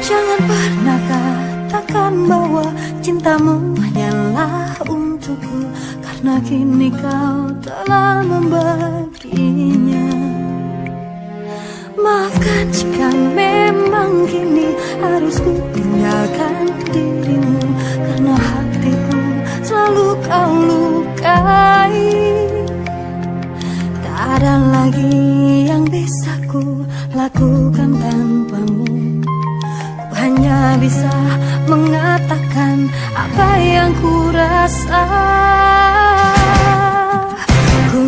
Jangan pernah katakan bahwa cintamu hanyalah untukku, karena kini kau telah membaginya. Maafkan jika memang kini harus ku tinggalkan dirimu, karena hatiku selalu kau lukai. Tak ada lagi yang bisa ku lakukan tanpamu. Ku hanya bisa mengatakan apa yang ku rasa. Ku